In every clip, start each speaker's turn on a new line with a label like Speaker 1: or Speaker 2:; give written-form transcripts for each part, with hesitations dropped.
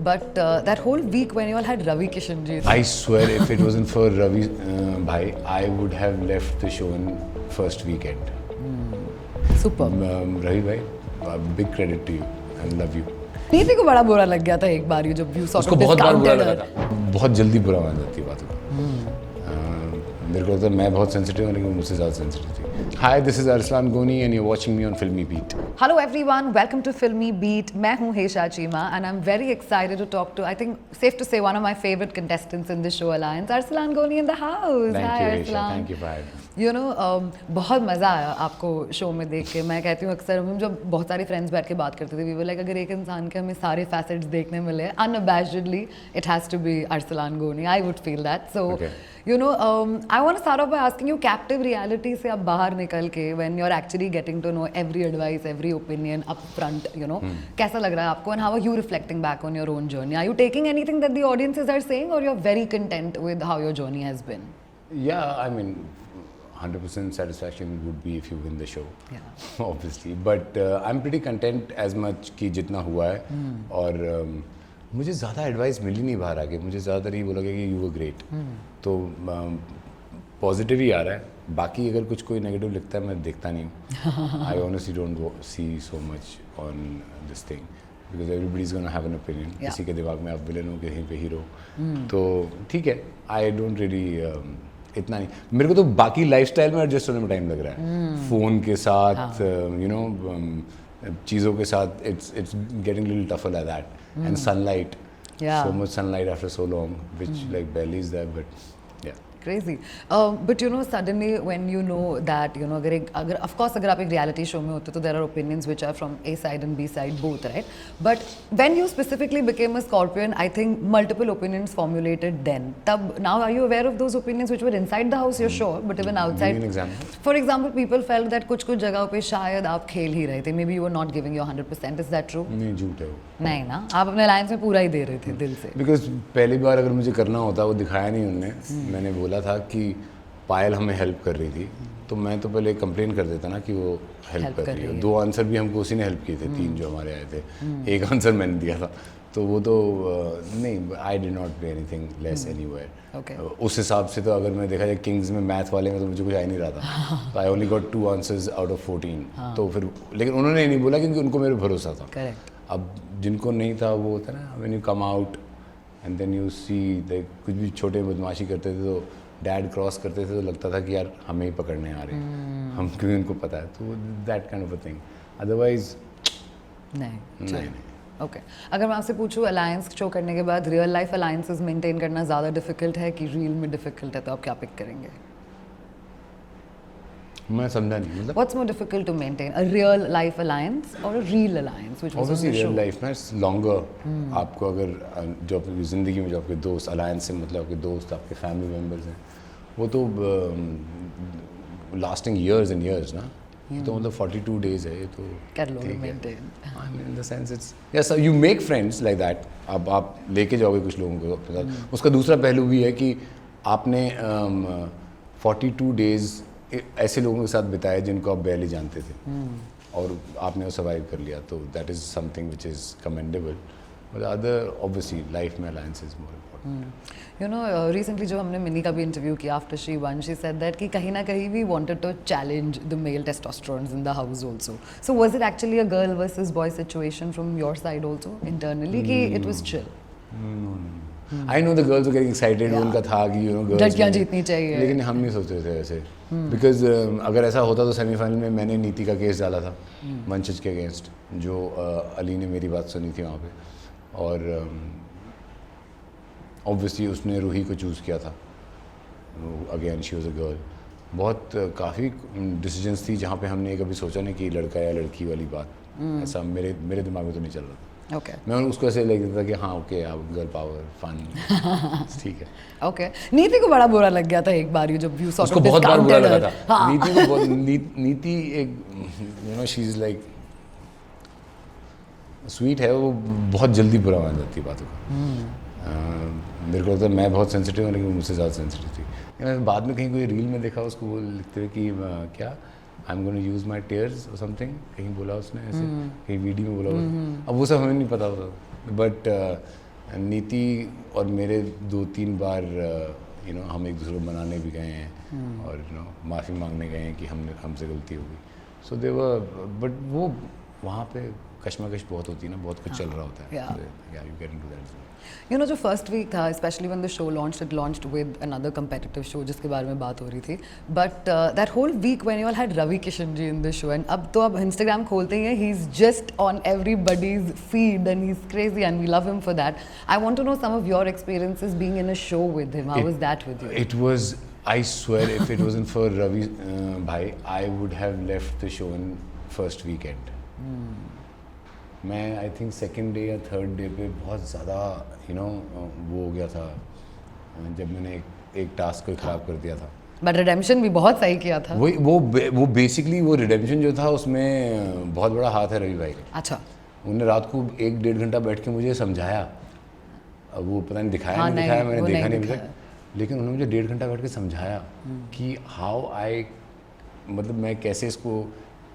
Speaker 1: But that whole week when you all had Ravi Kishanji.
Speaker 2: I swear, if it wasn't for Ravi bhai, I would have left the show in first weekend.
Speaker 1: Super.
Speaker 2: Ravi bhai, big credit to you and love you.
Speaker 1: नीति को बड़ा बुरा लग गया था एक बार, जब you sort
Speaker 2: उसको
Speaker 1: of
Speaker 2: बहुत बार बुरा
Speaker 1: discounted
Speaker 2: लगा
Speaker 1: her.
Speaker 2: था, बहुत जल्दी बुरा मान जाती है बातों को। मेरे को लगता है मैं बहुत सेंसिटिव हूँ, लेकिन वो मुझसे ज़्यादा सेंसिटिव थी। Hi, this is Arslan Goni and you're watching me on Filmy Beat.
Speaker 1: Hello everyone, welcome to Filmy Beat. मैं हूँ हेशा Cheema and I'm very excited to talk to, I think safe to say, one of my favorite contestants in the show Alliance, Arslan Goni in the house.
Speaker 2: Thank
Speaker 1: Hi,
Speaker 2: you, Heisha.
Speaker 1: Arslan.
Speaker 2: Thank you for having me.
Speaker 1: You know, बहुत मज़ा आया आपको show में देख के। मैं कहती हूँ अक्सर हम जब बहुत सारे फ्रेंड्स बैठ के बात करते थे, we were like, अगर एक इंसान के हमें सारे facets देखने मिले, unabashedly, it has to be Arslan Goni. I would feel that. So,
Speaker 2: Okay.
Speaker 1: you know, I want to start off by asking you, captive reality से आप बाहर निकल के, when you're actually getting to know every advice, every opinion up front, you know, कैसा लग रहा है आपको, and how are you reflecting back on your own journey? Are you taking anything that the audiences are saying, or you're very content with how your journey has been?
Speaker 2: Yeah, I mean, 100% satisfaction would be if you win the show.
Speaker 1: Yeah.
Speaker 2: Obviously, but I'm pretty content as much कि जितना हुआ है, और मुझे ज़्यादा advice मिली नहीं बाहर आके, मुझे ज़्यादातर ये बोला गया कि यू वर ग्रेट, तो पॉजिटिव ही आ रहा है। बाकी अगर कुछ कोई नेगेटिव लिखता है मैं देखता नहीं हूँ। I honestly don't see so much on this thing because everybody is gonna have an opinion. किसी के दिमाग में आप विलन हो, कहीं पे हीरो, तो ठीक है। आई डोंट रियली इतना नहीं, मेरे को तो बाकी लाइफस्टाइल में एडजस्ट होने में टाइम लग रहा है, फ़ोन के साथ, यू नो, चीज़ों के साथ। It's getting little tougher like that, and sunlight, so much sunlight after so long, which like barely is there, but yeah.
Speaker 1: Crazy. But you know, suddenly when you know that, you know, अगर of course अगर आप एक reality show में होते तो there are opinions which are from A side and B side both, right? But when you specifically became a Scorpion, I think multiple opinions formulated then. तब, now are you aware of those opinions which were inside the house? You're sure, but even outside.
Speaker 2: Give me an example.
Speaker 1: For example, people felt that कुछ जगहों पे शायद आप खेल ही रहे थे. Maybe you were not giving your 100%. Is that true?
Speaker 2: नहीं, झूठ है वो।
Speaker 1: नहीं ना, आप अपने alliance में पूरा ही दे रहे थे दिल से.
Speaker 2: Because पहली बार अगर मुझे करना होता, वो दिखाया नहीं उनने। मैंने बोला था कि पायल हमें हेल्प कर रही थी, तो मैं तो पहले कंप्लेन कर देता ना कि वो हेल्प कर रही है। 2 आंसर भी हमको उसी ने हेल्प किए थे, 3 जो हमारे आए थे, 1 आंसर मैंने दिया था, तो वो तो नहीं, I did not play anything less anywhere. उस हिसाब से तो अगर मैं देखा जाए किंग्स में मैथ वाले में तो मुझे कुछ आ ही नहीं रहा था, तो I only got 2 answers out of 14। तो फिर लेकिन उन्होंने नहीं बोला क्योंकि उनको मेरे भरोसा था।
Speaker 1: Correct.
Speaker 2: अब जिनको नहीं था वो होता है ना, when you come out and then you see कुछ भी छोटे बदमाशी करते थे, तो डैड क्रॉस करते थे तो लगता था कि यार हमें ही पकड़ने आ रहे हैं, हम, क्योंकि उनको पता है, तो that kind of a thing. Otherwise नहीं।
Speaker 1: ओके, अगर मैं आपसे पूछूं अलायंस शो करने के बाद रियल लाइफ अलायंसेस मेंटेन करना ज़्यादा डिफिकल्ट है कि रील में डिफिकल्ट है, तो आप क्या पिक करेंगे?
Speaker 2: मैं समझा नहीं, मतलब
Speaker 1: What's more difficult to maintain, a real life alliance or a real alliance, which was on
Speaker 2: obviously
Speaker 1: the show?
Speaker 2: Real life में लॉन्गर, आपको अगर जो आपकी ज़िंदगी में जो आपके दोस्त, अलायंस से मतलब आपके दोस्त, आपके फैमिली मेम्बर्स हैं, वो तो लास्टिंग ईयर्स एंड ईयर्स ना, तो मतलब 42 डेज है, ये तो
Speaker 1: कर लो
Speaker 2: ठीक है।
Speaker 1: Maintain.
Speaker 2: I mean, in the sense it's yes, you make friends like that. अब आप लेके जाओगे कुछ लोगों को अपने साथ। उसका दूसरा पहलू भी है कि आपने 42 डेज ऐसे लोगों के साथ बिताए जिनको आप barely जानते थे, और आपने वो सर्वाइव कर लिया, तो that is something which is commendable. But other obviously life में alliance is more important.
Speaker 1: You know, recently जो हमने मिनी का भी इंटरव्यू किया after she won, she said that कि कहीं ना कहीं we wanted to challenge the male testosterone in the house also. So was it actually a girl versus boy situation from your side also internally कि it was chill?
Speaker 2: I know the girls were getting excited, उनका था कि you know girls
Speaker 1: लड़कियां
Speaker 2: में-
Speaker 1: जीतनी चाहिए।
Speaker 2: लेकिन हम नहीं सोचते थे ऐसे, बिकॉज अगर ऐसा होता तो सेमीफाइनल में मैंने नीति का केस डाला था वंशज के अगेंस्ट, जो अली ने मेरी बात सुनी थी वहाँ पे, और ऑब्वियसली उसने रूही को चूज़ किया था, again she was a girl. बहुत काफ़ी डिसीजंस थी जहाँ पे हमने कभी सोचा नहीं कि लड़का या लड़की वाली बात, ऐसा मेरे दिमाग में तो नहीं चल रहा था।
Speaker 1: Okay.
Speaker 2: मैं उसको ऐसे लग देता था कि हाँ ओके, आप गर्ल पावर फन ठीक है।
Speaker 1: Okay. नीति को बड़ा बुरा लग गया था एक बार, जब you sort
Speaker 2: उसको
Speaker 1: of
Speaker 2: बहुत बार बुरा
Speaker 1: discounted
Speaker 2: लगा
Speaker 1: her.
Speaker 2: था।
Speaker 1: हाँ.
Speaker 2: नीति को बहुत नीति एक you know she is like sweet है, वो बहुत जल्दी बुरा मान जाती है बातों को। मेरे को लगता है मैं बहुत सेंसिटिव हूँ, लेकिन वो मुझसे ज़्यादा सेंसिटिव थी। मैंने बाद में कहीं कोई रील में देखा उसको वो लिखते हुए कि क्या I am gonna use my tears और समथिंग, कहीं बोला उसने ऐसे, कहीं वीडियो में बोला। अब वो सब हमें नहीं पता होता, बट नीति और मेरे 2-3 बार यू नो हम एक दूसरे को मनाने भी गए हैं और यू नो माफ़ी मांगने गए हैं कि हमसे गलती हो गई. सो दे वर, बट वो वहाँ पे कश्मकश बहुत होती है ना, बहुत कुछ चल रहा होता है. या you get into that.
Speaker 1: You know, जो फर्स्ट वीक था, specially when the show launched, it launched with another competitive show जिसके बारे में बात हो रही थी. But that whole week when you all had Ravi Kishan ji in the show, and अब तो आप Instagram खोलते ही हैं, he's just on everybody's feed and he's crazy and we love him for that. I want to know some of your experiences being in a show with him. How was that with you?
Speaker 2: It was, I swear, if it wasn't for Ravi bhai, I would have left the show in first weekend. मैं I think second day या third day पे बहुत ज़्यादा you know वो हो गया था जब मैंने एक टास्क को ख़राब कर दिया था.
Speaker 1: बट रिडेम्पशन भी बहुत सही किया था.
Speaker 2: वो बेसिकली वो रिडेम्पशन जो था उसमें बहुत बड़ा हाथ है रवि भाई का.
Speaker 1: अच्छा.
Speaker 2: उन्होंने रात को 1-1.5 घंटा बैठ के मुझे समझाया. अब वो पता नहीं दिखाया नहीं दिखाया, मैंने देखा नहीं अभी तक, लेकिन उन्होंने मुझे 1.5 घंटा बैठ के समझाया कि हाउ आई, मतलब मैं कैसे इसको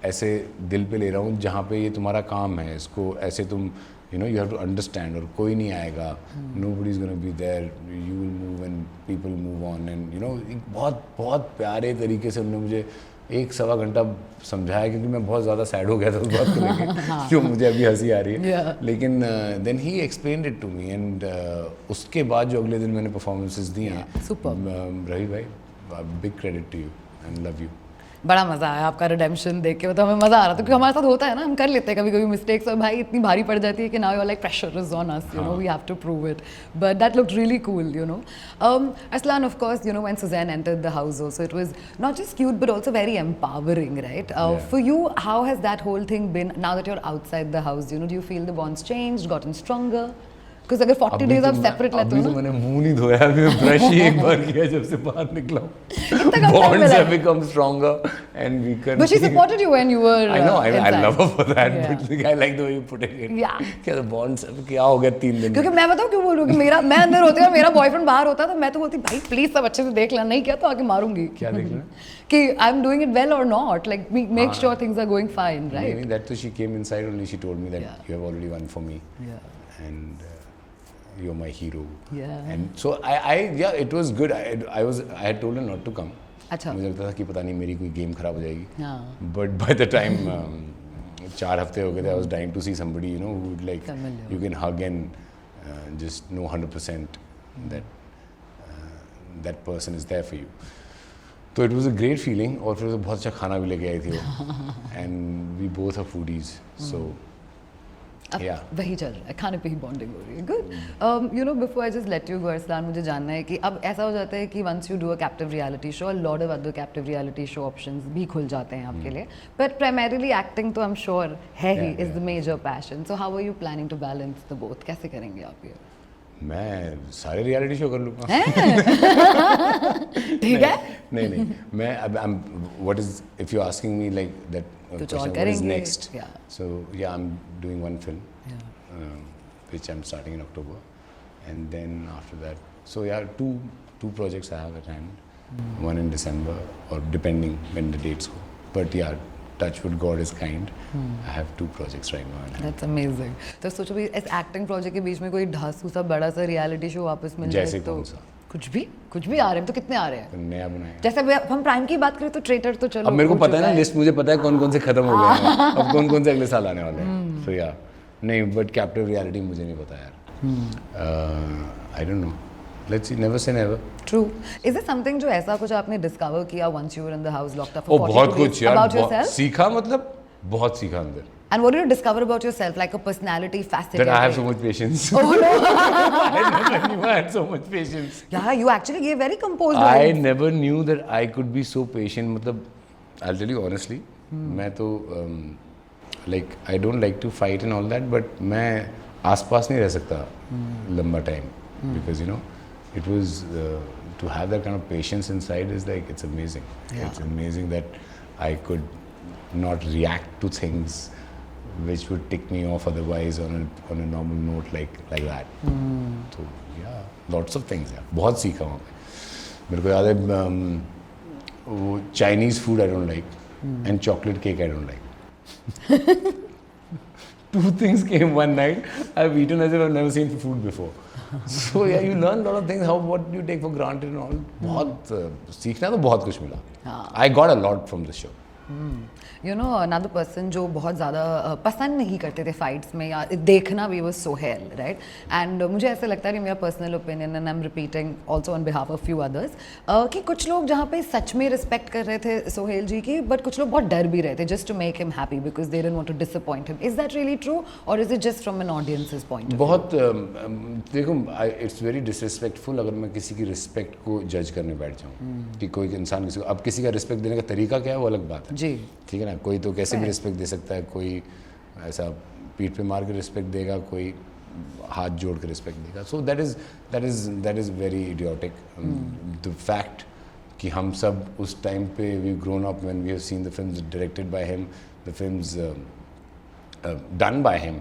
Speaker 2: ऐसे दिल पे ले रहा हूँ जहाँ पे ये तुम्हारा काम है, इसको ऐसे तुम you know you have to understand, और कोई नहीं आएगा, nobody is gonna be there, you will move and people move on, and you know बहुत बहुत प्यारे तरीके से उन्होंने मुझे 1-1.25 घंटा समझाया, क्योंकि मैं बहुत ज़्यादा सैड हो गया था उस बात को लेकर जो मुझे अभी हंसी आ रही है. लेकिन then he explained it to me, and उसके बाद जो अगले दिन मैंने परफॉर्मेंसेस दी हैं, रवि भाई big credit to you and love you.
Speaker 1: बड़ा मज़ा आया आपका रिडेम्पशन देख के, मतलब हमें मज़ा आ रहा था क्योंकि हमारे साथ होता है ना, हम कर लेते हैं कभी कभी मिस्टेक्स और भाई इतनी भारी पड़ जाती है कि now you are like pressure is on us, you know we have to prove it, but that looked really cool, you know. Arslan, of course, you know, when Suzanne entered the house also, it was not just cute but also very empowering, right? For you, how has that whole thing been now that you're outside the house? You know, do you feel the bonds changed, gotten stronger? Because अगर 40 days आप separate लेते हो ना,
Speaker 2: अभी तो मैंने मुंह नहीं धोया, अभी मैं ब्रश ही एक बार किया जब से बाहर निकला हूँ. Bonds have become stronger and weaker.
Speaker 1: But she supported you when you were
Speaker 2: I know, I love her for that,
Speaker 1: Yeah.
Speaker 2: but I like the way you put it.
Speaker 1: Yeah.
Speaker 2: क्या bonds अब क्या हो गया 3 दिन.
Speaker 1: क्योंकि मैं बताऊँ क्यों बोल रही हूँ कि मैं अंदर होती और मेरा बॉयफ्रेंड बाहर होता तो मैं तो बोलती भाई प्लीज सब अच्छे से देख लेना, नहीं किया तो आके मारूंगी.
Speaker 2: क्या देख लेना?
Speaker 1: कि I am doing it well और not, like make sure things are going fine, right?
Speaker 2: नहीं, that too she came inside only, she told me that
Speaker 1: Yeah.
Speaker 2: you have already won for me.
Speaker 1: Yeah.
Speaker 2: And you're my hero.
Speaker 1: Yeah.
Speaker 2: And so yeah, it was good. I had told her not to come.
Speaker 1: अच्छा.
Speaker 2: मुझे लगता था कि पता नहीं मेरी कोई game खराब हो जाएगी.
Speaker 1: हाँ.
Speaker 2: But by the time 4 हफ्ते हो गए थे, I was dying to see somebody, you know, who would like
Speaker 1: Familiar.
Speaker 2: you can hug and just know 100% that that person is there for you. तो it was a great feeling. और फिर तो बहुत अच्छा खाना भी लेके आई थी वो. And we both are foodies, so. Yeah.
Speaker 1: वही चल रहा है, खाने पे ही बॉन्डिंग हो रही है. Good. You know, before I just let you go Arsalan, मुझे जानना है कि अब ऐसा हो जाता है कि once you do a captive reality show, lot of other captive reality show options भी खुल जाते हैं आपके लिए, बट प्राइमरीली एक्टिंग तो आई एम श्योर है he is the major passion. So how are you planning to balance the both? कैसे करेंगे आप ये?
Speaker 2: मैं सारे रियलिटी शो कर लूँगा.
Speaker 1: ठीक है.
Speaker 2: नहीं मैं अब what is if you asking me like that
Speaker 1: कुछ और
Speaker 2: what is
Speaker 1: करेंगे.
Speaker 2: next?
Speaker 1: Yeah.
Speaker 2: So yeah, I'm doing one film,
Speaker 1: Yeah.
Speaker 2: which I'm starting in October, and then after that, so yeah, two projects I have at hand. One in December, or depending when the dates go. But yeah, touchwood, God is kind. I have 2 projects right now.
Speaker 1: That's amazing. तो सोचो भी इस acting project के बीच में कोई ढासू सा बड़ा सा रियलिटी शो वापस मिल जाए
Speaker 2: जैसे
Speaker 1: तो
Speaker 2: कौन सा?
Speaker 1: कुछ भी आ रहे हैं तो कितने आ रहे हैं?
Speaker 2: नया बनाया.
Speaker 1: जैसे अब हम प्राइम की बात करें तो ट्रेटर तो चलो
Speaker 2: अब मेरे को
Speaker 1: हो
Speaker 2: पता है
Speaker 1: चुका
Speaker 2: ना, लिस्ट मुझे पता है कौन कौन से खत्म हो गए हैं. अब कौन कौन से अगले साल आने वाले हैं. So yeah, नहीं, बट कैप्टिव रियलिटी मुझे नहीं पता यार. I don't know. Let's see, never say never.
Speaker 1: True. Is there something जो ऐसा कुछ आपने डिस्कवर किया once you were in the house locked up
Speaker 2: O
Speaker 1: for 42
Speaker 2: बहुत
Speaker 1: days
Speaker 2: कुछ यार,
Speaker 1: about yourself?
Speaker 2: सीखा, मतलब बहुत सीखा अंदर.
Speaker 1: And what did you discover about yourself, like a personality facet?
Speaker 2: That I have so much patience.
Speaker 1: Oh no!
Speaker 2: I never knew I had so much patience.
Speaker 1: Yeah, you actually gave very composed
Speaker 2: I
Speaker 1: words.
Speaker 2: never knew that I could be so patient. मतलब I'll tell you honestly, मैं तो like I don't like to fight and all that, but मैं आसपास नहीं रह सकता लंबा time because you know it was to have that kind of patience inside is like it's amazing.
Speaker 1: Yeah.
Speaker 2: It's amazing that I could not react to things which would tick me off otherwise on a normal note like that. So yeah, lots of things. Yeah. बहुत सीखा वहाँ पे. मेरे को याद है वो Chinese food I don't like and chocolate cake I don't like. two things came one night. I've eaten as if I've never seen food before. So yeah, you learn a lot of things, how what you take for granted and all. बहुत सीखना तो बहुत कुछ मिला. I got a lot from the show.
Speaker 1: You know another person जो बहुत ज़्यादा पसंद नहीं करते थे फाइट्स में या देखना भी वो सोहेल, राइट. एंड मुझे ऐसा लगता है कि मेरा personal opinion and I am repeating also on behalf of few others कि कुछ लोग जहाँ पे सच में रिस्पेक्ट कर रहे थे सोहेल जी की, बट कुछ लोग बहुत डर भी रहे थे just to make him happy because they didn't want to disappoint him. Is that really true और is it just from an audience's point?
Speaker 2: बहुत देखो, इट्स वेरी डिसरिस्पेक्टफुल अगर मैं किसी की रिस्पेक्ट को जज करने बैठ जाऊँ कि कोई इंसान किसी को, अब किसी का रिस्पेक्ट देने का तरीका क्या है वो अलग बात है
Speaker 1: जी,
Speaker 2: ठीक है ना. कोई तो कैसे भी रिस्पेक्ट दे सकता है, कोई ऐसा पीठ पे मार के रिस्पेक्ट देगा, कोई हाथ जोड़ के रिस्पेक्ट देगा. So that is very idiotic. The fact कि हम सब उस टाइम पे we grown up when we have seen the films directed by him, the films done by him,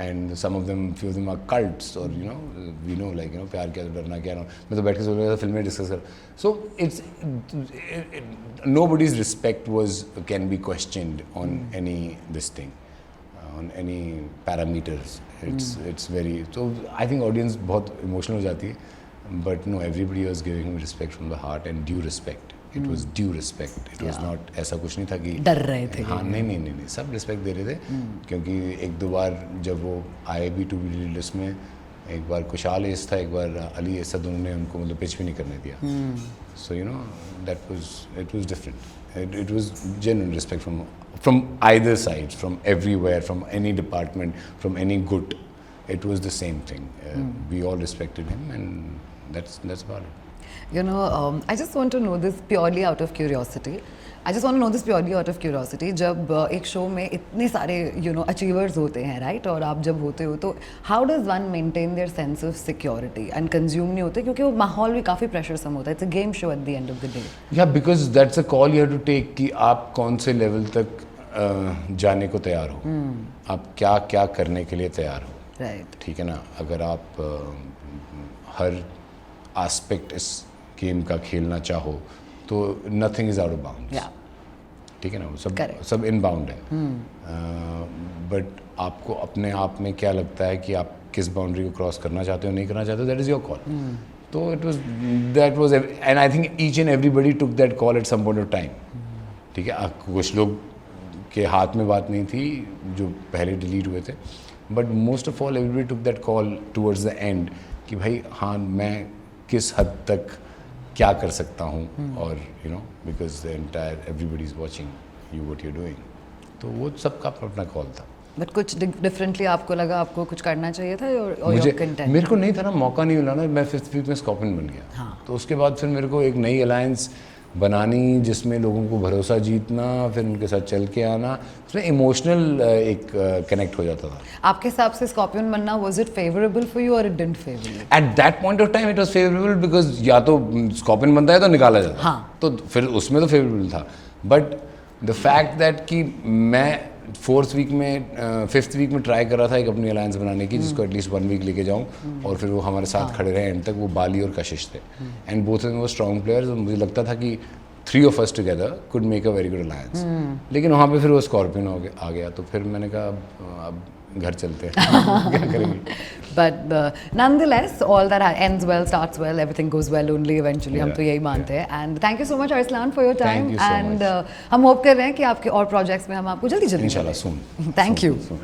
Speaker 2: and some of them, few of them are cults, or you know, we know, like, you know, प्यार क्या डरना क्या ना. मैं तो बैठ के सोच रहा था फिल्में डिस्कस कर. So it's nobody's respect can be questioned on any this thing, on any parameters. It's very, so I think audience बहुत emotional हो जाती है, but no, everybody was giving him respect from the heart and due respect. It was due respect. It was not ऐसा कुछ नहीं था कि
Speaker 1: डर रहे थे.
Speaker 2: हाँ, नहीं, सब रिस्पेक्ट दे रहे थे. क्योंकि एक दो बार जब वो आए भी टू बी लिस्ट में, एक बार कुशाल एस था, एक बार अली एस था, दोनों ने उनको मतलब पिच भी नहीं करने दिया. So you know it was different. It was genuine respect from either side, from everywhere, from any department, from any good. It was the same thing. We all respected him, and that's about it.
Speaker 1: You know, I just want to know this purely out of curiosity. जब एक show में इतने सारे achievers होते हैं, right, और आप जब होते हो तो how does one maintain their sense of security and consume नहीं होते, क्योंकि वो माहौल भी काफ़ी प्रेशरसम होता है. It's a game show at the end of the day.
Speaker 2: या because that's a call you have to take कि आप कौन से लेवल तक जाने को तैयार हो, आप क्या क्या करने के लिए तैयार हो,
Speaker 1: राइट.
Speaker 2: ठीक है ना. अगर आप हर एस्पेक्ट इस गेम का खेलना चाहो तो nothing is out of bounds, ठीक है ना. वो सब इन बाउंड है. बट आपको अपने आप में क्या लगता है कि आप किस बाउंड्री को क्रॉस करना चाहते हो, नहीं करना चाहते हो, दैट इज योर कॉल. तो that was and I think each and everybody took that call at some point of time, ठीक है. कुछ लोग के हाथ में बात नहीं थी जो पहले डिलीट हुए थे, but most of all everybody took that call towards the end कि भाई हाँ, मैं किस हद तक क्या कर सकता हूँ, और you know because the entire everybody is watching you what you doing. तो वो सबका अपना कॉल था.
Speaker 1: बट कुछ डिफरेंटली आपको लगा आपको कुछ करना चाहिए था, और
Speaker 2: मेरे को नहीं था ना, मौका नहीं मिला ना. मैं 5th वीक में स्कॉर्पियन बन गया.
Speaker 1: हाँ.
Speaker 2: तो उसके बाद फिर मेरे को एक नई अलायंस बनानी, जिसमें लोगों को भरोसा जीतना, फिर उनके साथ चल के आना, उसमें इमोशनल एक कनेक्ट हो जाता था.
Speaker 1: आपके हिसाब से स्कॉर्पियन बनना, was it favourable for you और it didn't favour you?
Speaker 2: At that point of time it was favourable, because या तो स्कॉर्पियन बनता है तो निकाला जाता है.
Speaker 1: हाँ.
Speaker 2: तो फिर उसमें तो फेवरेबल था. बट द फैक्ट दैट कि मैं 4th वीक में 5th वीक में ट्राई कर रहा था एक अपनी अलायंस बनाने की, जिसको एटलीस्ट 1 वीक लेके जाऊँ, और फिर वो हमारे साथ खड़े रहे एंड तक. वो बाली और कशिश थे, and both of them were strong players. मुझे लगता था कि 3 of us together could make a very good alliance. लेकिन वहाँ पे फिर वो स्कॉर्पियन आ गया, तो फिर मैंने कहा अब घर चलते हैं. क्या करेंगे.
Speaker 1: But nonetheless, all that ends well, starts well, everything goes well only eventually. हम तो यही मानते हैं. And thank you so much Arslan for your time.
Speaker 2: Thank you so
Speaker 1: and हम होप कर रहे हैं कि आपके और प्रोजेक्ट्स में हम आपको जल्दी
Speaker 2: इंशाल्लाह soon.
Speaker 1: Thank you.
Speaker 2: Soon.